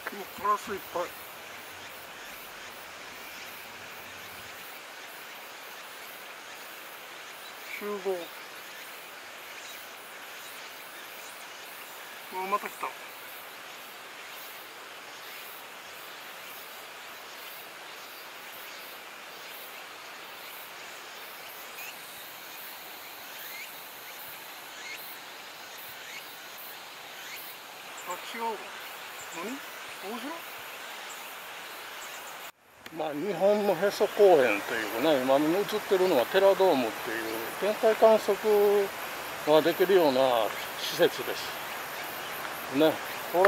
カラスいっぱい。集合。また来た。違うわ。何？面白い。まあ、日本のへそ公園というね、今映ってるのはテラドームっていう天体観測ができるような施設です。ね、こ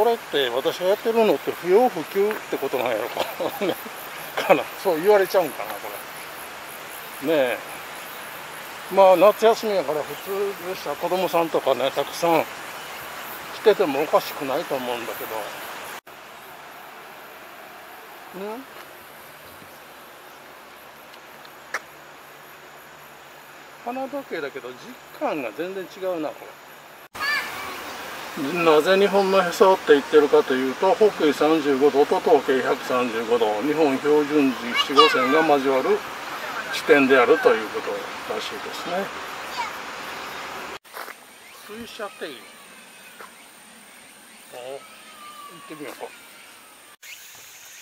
れって私がやってるのって不要不急ってことなんやろかね、かな、そう言われちゃうんかな、これ。ねえ。まあ、夏休みやから普通でしたら子供さんとかね、たくさん来ててもおかしくないと思うんだけど。花時計だけど実感が全然違うな、これ。なぜ日本のへそって言ってるかというと、北緯35度と東経135度、日本標準時7号線が交わる地点であるということらしいですね。水車庭園。行ってみようか。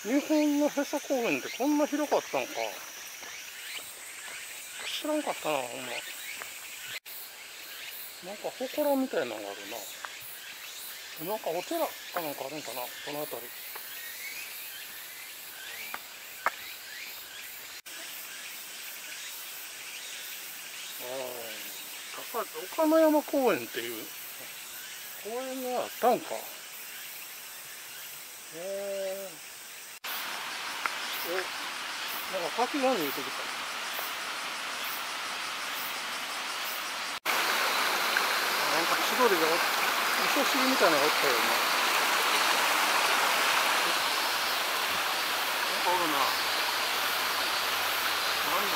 日本のへそ公園ってこんな広かったんか。知らんかったな、ほんま。なんか祠みたいなのがあるな。なんかお寺かなんかあるんかな、この辺り。岡野山公園っていう公園があったんか。なんか滝が見えてきた。なんか千鳥が味噌汁みたいなのがおったよな。なんかおるな。なんだ？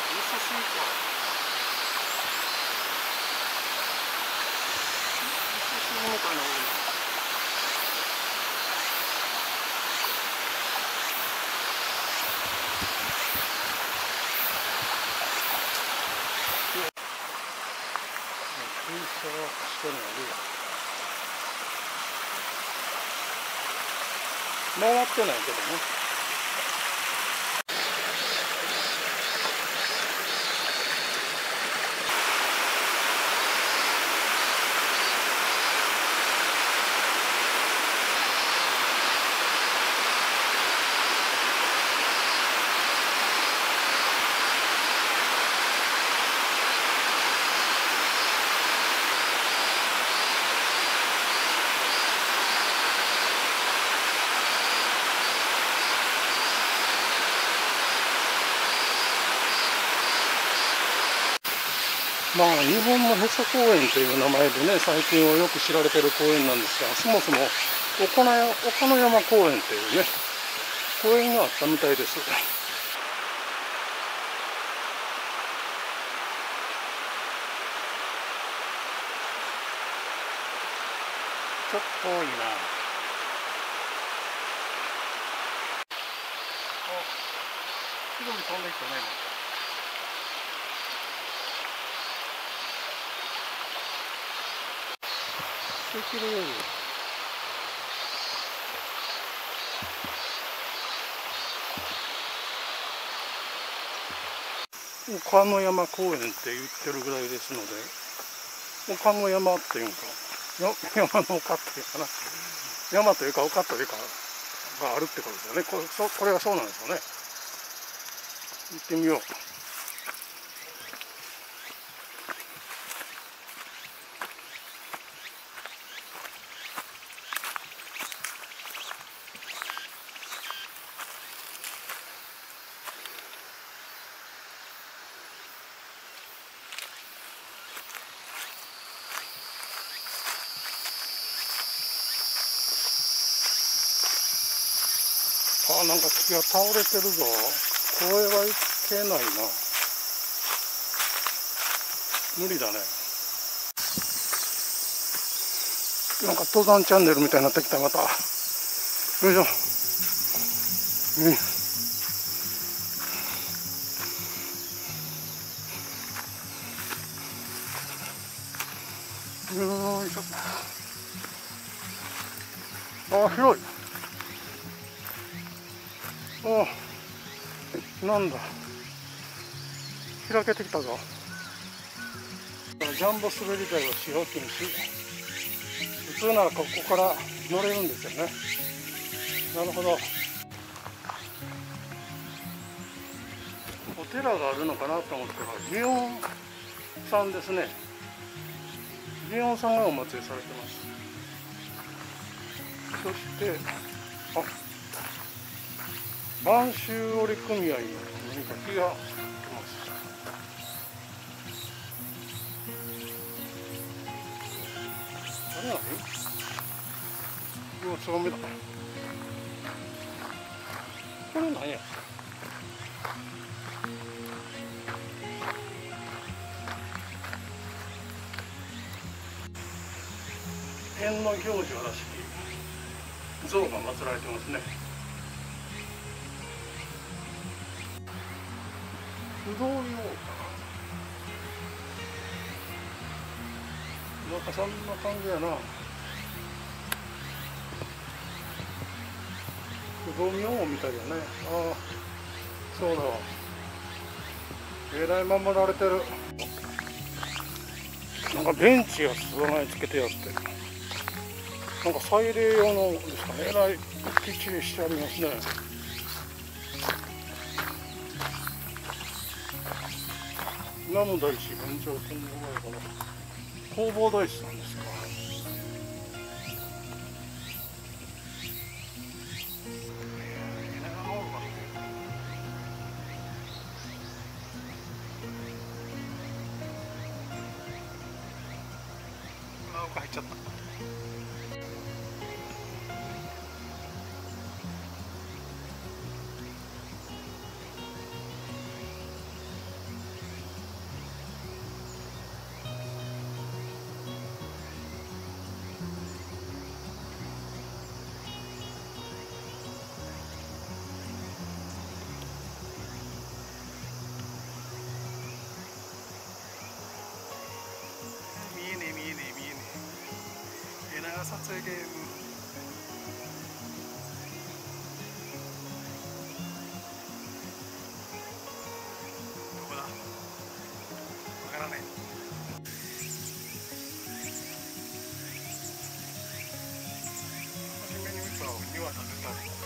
味噌汁か。味噌汁みたいなのおるな。水車が確かにあるよ。回ってないけどね。まあ、日本のへそ公園という名前でね、最近はよく知られている公園なんですが、そもそも岡野山公園というね、公園があったみたいです。ちょっと遠いな。すぐに飛んできたね、また。できるように。岡野山公園って言ってるぐらいですので、岡野山っていうんか、山の丘っていうかな、山というか丘というかがあるってことですよね。これがそうなんですよね。行ってみよう。なんか木が倒れてるぞ。これはいけないな。無理だね。なんか登山チャンネルみたいになってきた。またよいしょ、よいしょ。あ、広い。あ、なんだ、開けてきたぞ。ジャンボ滑り台は使用禁止。普通ならここから乗れるんですよね。なるほど。お寺があるのかなと思ったら祇園さんですね。祇園さんがお祭りされてます。そして播州織組合の何か木が出ます。あれ何？様子が見だ。これ何や？縁の行事らしき像が祀られてますね。不動用かな。なんかそんな感じやな。不動明王みたいだね。ああ、そうだわ。えらい守られてる。なんかベンチが備え付けてやって、なんか祭礼用のですかね。えらいきっちりしてありますね。南無大師玄奘天皇が弘法大師さんですか。奥入っちゃった。見えねえ見えねえ見えねえ。エラー撮影ゲーム。どこだ？わからない。初めに見た岩だね、多分。